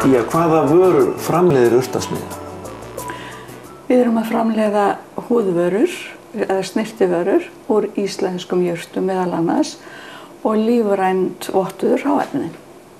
Día, hvaða vörur framleiðir Urtasmiðjan? Við erum að framleiða húðvörur eða snyrtivörur úr íslenskum jurtum meðal annars og lífrænt vottuð hráefni.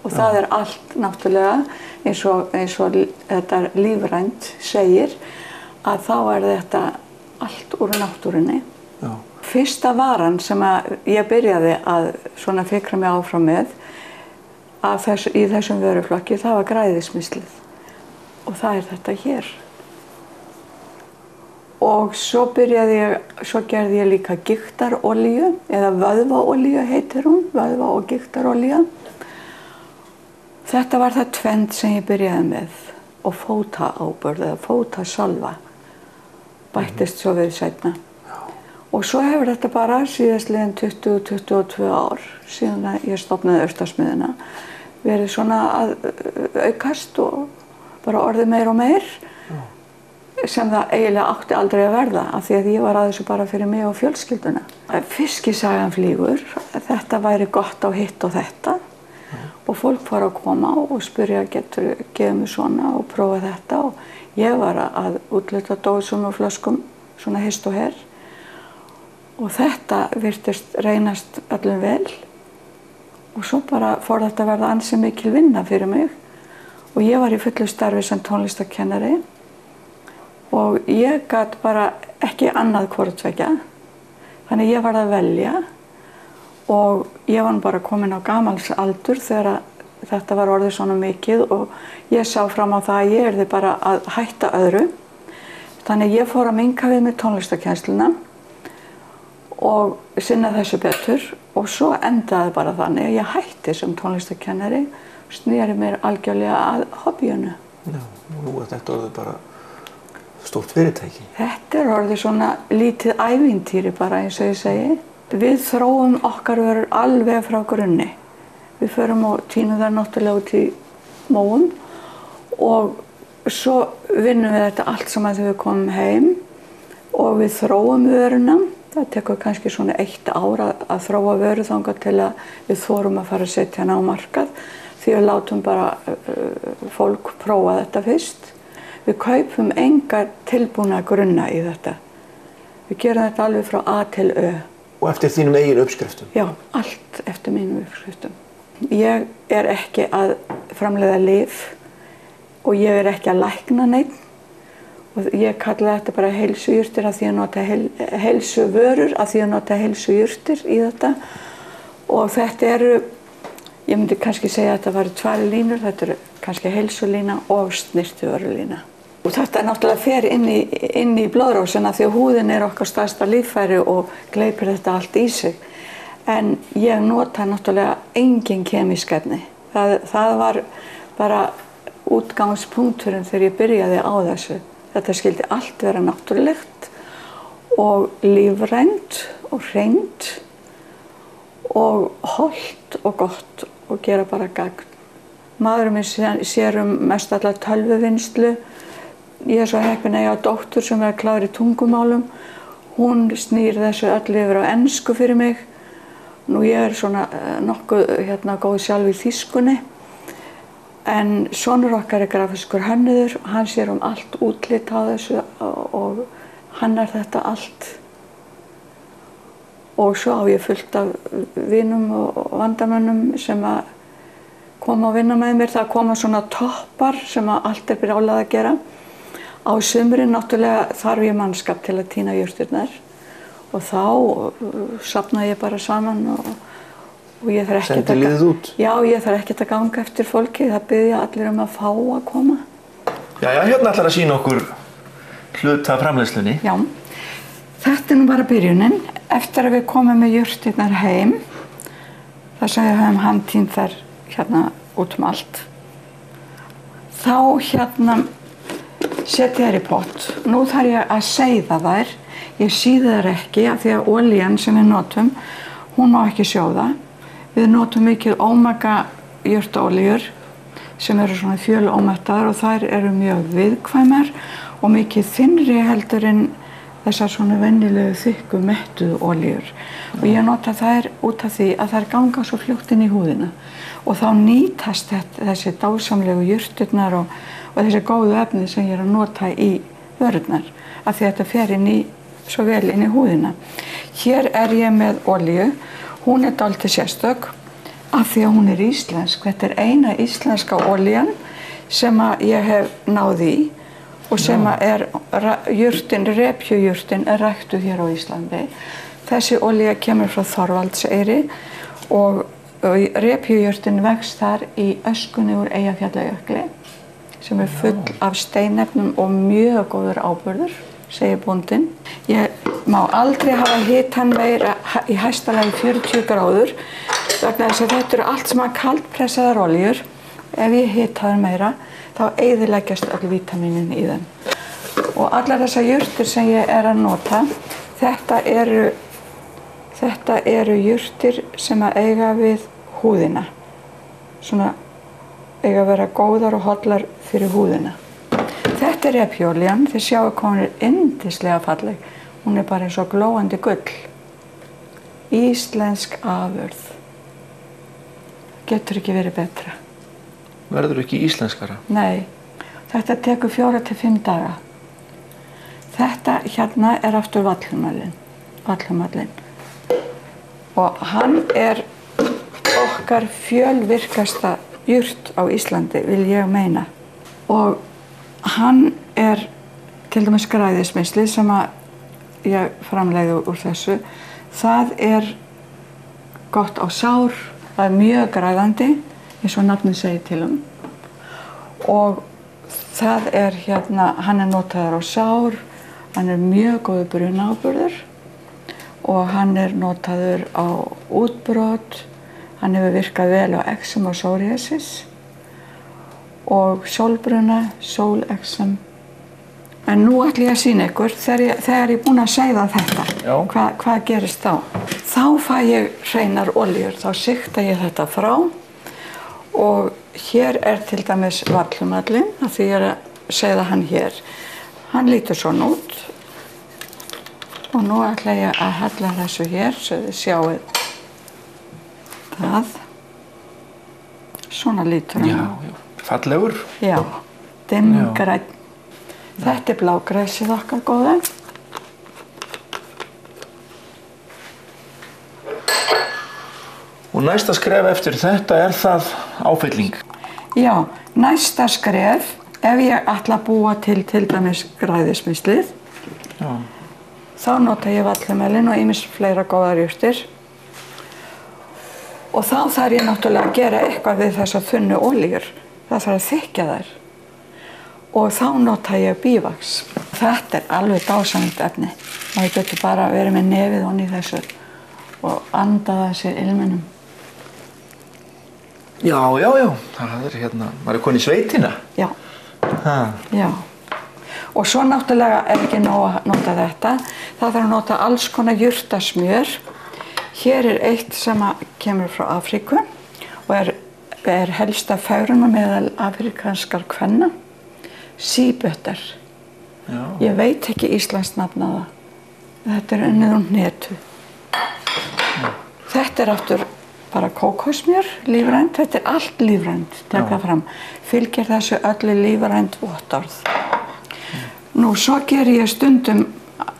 Og það er allt náttúrulega eins og þetta lífrænt segir að þá er þetta allt úr náttúrunni. Já. Fyrsta varan sem ég byrjaði að svona fikra mig áfram með í þessum vöruflokki, það var græðismislið. Og það er þetta hér. Og svo gerði ég líka gigtarolíu, eða vöðvaolíu heitir hún, vöðva- og gigtarolía. Þetta var það tvennt sem ég byrjaði með og fótaáburð eða fótasalva bættist svo við seinna. Og svo hefur þetta bara síðastliðin 20-22 ár síðan að ég stofnaði Urtasmiðjuna verið svona að aukast og bara orðið meir og meir sem það eiginlega átti aldrei að verða af því að ég var að þessu bara fyrir mig og fjölskylduna. Fiskisagan flýgur, þetta væri gott á hitt og þetta og fólk var að koma og spyrja getur gefið mig svona og prófa þetta og ég var að útluta dósum og flöskum svona hist og her og þetta virtist reynast öllum vel og svo bara fór þetta að verða ansi mikil vinna fyrir mig og ég var í fullu starfi sem tónlistarkennari og ég gat bara ekki annað hvort tveggja þannig ég var að velja og ég var bara komin á gamals aldur þegar þetta var orðið svona mikið og ég sá fram á það að ég yrði bara að hætta öðru þannig ég fór að minnka við með tónlistarkennsluna og sinna þessu betur og svo endaði bara þannig að ég hætti sem tónlistarkennari og sneri mér algjörlega að hobbyinu. Já, og nú er þetta orðið bara stórt fyrirtæki. Þetta er orðið svona lítið ævintýri bara eins og ég segi. Við þróum okkar vörur alveg frá grunni. Við förum og tínum þær náttúrulega út í móum og svo vinnum við þetta allt saman þegar við komum heim og við þróum vöruna. Það tekur kannski svona 1 ár að þróa vöru þangað til að við þorum að fara að setja hana á markað því við látum bara fólk prófa þetta fyrst. Við kaupum engar tilbúna grunna í þetta. Við gerum þetta alveg frá A til Ö. Og eftir þínum eigin uppskriftum? Já, allt eftir mínum uppskriftum. Ég er ekki að framleiða lyf og ég er ekki að lækna neitt. Og ég kalla þetta bara heilsujurtir af því að nota heilsuvörur af því að nota heilsujurtir í þetta. Og þetta eru, ég myndi kannski segja að þetta væri 2 línur, þetta eru kannski heilsulína og snyrtivörulína. Og þetta náttúrulega fer inn í blóðrásina því að húðin er okkar stærsta líffæri og gleypir þetta allt í sig. En ég nota náttúrulega engin kemísk efni. Það var bara útgangspunkturinn þegar ég byrjaði á þessu. Þetta skildi allt vera náttúrulegt og lífrænt og hreint og hollt og gott og gera bara gagn. Maðurinn minn sér mest alla tölvuvinnslu. Ég er svo heppin að ég á dóttur sem er klár í tungumálum. Hún snýr þessu öllu yfir á ensku fyrir mig. Nú ég er svona nokkuð góð sjálf í þýskunni. En sonur okkar er grafískur hönnuður, hann sér allt útlit á þessu og hannar þetta allt. Og svo á ég fullt af vinum og vandamönnum sem að koma að vinna með mér. Það koma svona toppar sem að allt er brjálað að gera. Á sumrin náttúrulega þarf ég mannskap til að tína jurtirnar og þá safna ég bara saman og ég þarf ekkert Sendi liðið út? Já, ég þarf ekkert að ganga eftir fólki, það biðja allir að fá að koma. Jæja, hérna ætlar að sýna okkur hluta af framleiðslunni. Já, þetta er nú bara byrjunin. Eftir að við komum með jurtirnar heim, þar sem við höfum handtínt þær út allt, þá setja þær í pott. Nú þarf ég að seiða þær. Ég síði þær ekki af því að olían sem við notum, hún má ekki sjóða. Við notum mikið ómega jurtaolíur sem eru svona fjölómettaðar og þær eru mjög viðkvæmar og mikið þynnri heldur en þessar svona venjulegu þykku mettuðu olíur og ég nota þær út af því að þær ganga svo fljótt inn í húðina og þá nýtast þessi dásamlegu jurtirnar og þessi góðu efni sem ég er að nota í vörurnar af því að þetta fer inn í svo vel inn í húðina. Hér er ég með olíu, hún er dálítið sérstök af því að hún er íslensk. Þetta er eina íslenska olían sem að ég hef náð í og sem að er jurtin, repjujurtin er ræktuð hér á Íslandi. Þessi olía kemur frá Þorvaldseyri og repjujurtin vex þar í öskunni úr Eyjafjallajökli sem er full af steinefnum og mjög góður áburður, segir bóndinn. Ég má aldrei hafa hitann meira í hæsta lagi 40 gráður vegna þess að þetta eru allt sem að kaldpressaðar olíur. Ef ég hita þær meira þá eyðileggjast öll vítamínin í þeim. Og allar þessar jurtir sem ég er að nota, þetta eru jurtir sem að eiga við húðina. Svona eiga að vera góðar og hollar fyrir húðina. Þetta er repjolían, þið sjáu hvað hún er yndislega falleg. Hún er bara eins og glóandi gull. Íslensk afurð. Getur ekki verið betra. Verður ekki íslenskara? Nei, þetta tekur 4 til 5 daga. Þetta hérna er aftur vallhumallinn. Og hann er okkar fjölvirkasta jurt á Íslandi, vil ég meina. Og hann er til dæmis græðismynsli sem að ég framleiði úr þessu. Það er gott á sár, það er mjög græðandi, eins og nafnið segir til og það er hérna, hann er notaður á sár, hann er mjög góður brunaáburður og hann er notaður á útbrot, hann hefur virkað vel á eksem og psoriasis og sólbruna, sólexem. En nú ætla ég að sýna ykkur, þegar ég er búin að seiða þetta, hvað gerist þá? Þá fæ ég hreinar olíur, þá sigta ég þetta frá og hér er til dæmis vallhumallinn, af því ég er að seiða hann hér. Hann lítur svona út og nú ætla ég að hella þessu hér, svo þið sjáið það. Svona lítur hann. Já, fallegur. Já, dimmgrænn. Þetta er blágræsið okkar góða. Og næsta skref eftir þetta er það áfylling. Já, næsta skref, ef ég ætla að búa til dæmis græðismynslið, þá nota ég vallhumallinn og ýmis fleira góðar jurtir. Og þá þarf ég náttúrulega að gera eitthvað við þessar þunnu olíur. Það þarf að þykkja þær. Og þá nota ég bívaks. Þetta er alveg dásamlegt efni. Maður getur bara verið með nefið ofan í þessu og andað að sér ilminum. Já. Það er hérna, maður er konið í sveitina. Já. Já. Og svo náttúrulega er ekki nóg að nota þetta. Það þarf að nota alls konar jurtasmjör. Hér er eitt sem kemur frá Afríku og er helsta fegrunum meðal afríkanskar kvenna. Síbutter. Ég veit ekki íslenskt nafn á það. Þetta er unnið úr hnetu. Þetta er aftur bara kókosmjör, lífrænt. Þetta er allt lífrænt, tek það fram. Fylgir þessu öllu lífrænt vottorð. Nú, svo geri ég stundum,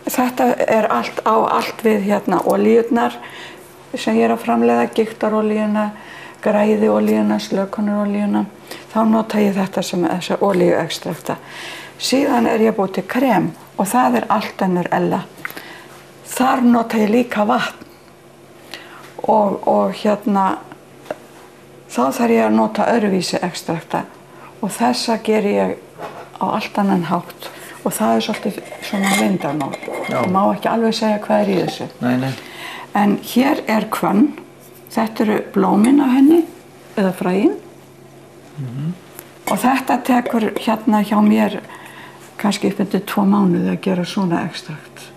þetta er allt við hérna olíurnar sem ég er að framleiða, gigtarolíuna, græðiolíuna, slökunarolíuna. Þá nota ég þetta sem þessa olíuekstrakta. Síðan er ég búið til krem og það er allt önnur ella. Þar nota ég líka vatn og hérna þá þarf ég að nota öðruvísi ekstrakta og þessa geri ég á allt annan hátt og það er svolítið svona leyndarmál. Ég má ekki alveg segja hvað er í þessu. Nei. En hér er hvönn, þetta eru blómin á henni eða fræin og þetta tekur hérna hjá mér kannski upp undir 2 mánuði að gera svona ekstrakt.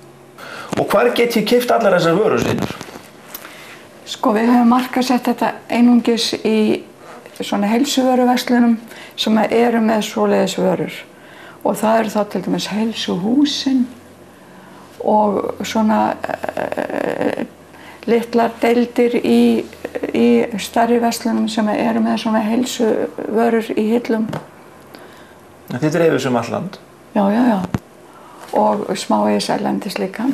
Og hvar get ég keypt allar þessar vörur sínar? Sko, við höfum markaðsett þetta einungis í svona heilsuvöruverslunum sem eru með svoleiðis vörur. Og það eru þá til dæmis heilsuhúsin og svona litlar deildir í stærri verslunum sem eru með svona heilsuvörur í hillum. Þið dreifið um allt land? Já, já, já. Og smávegis erlendis líka.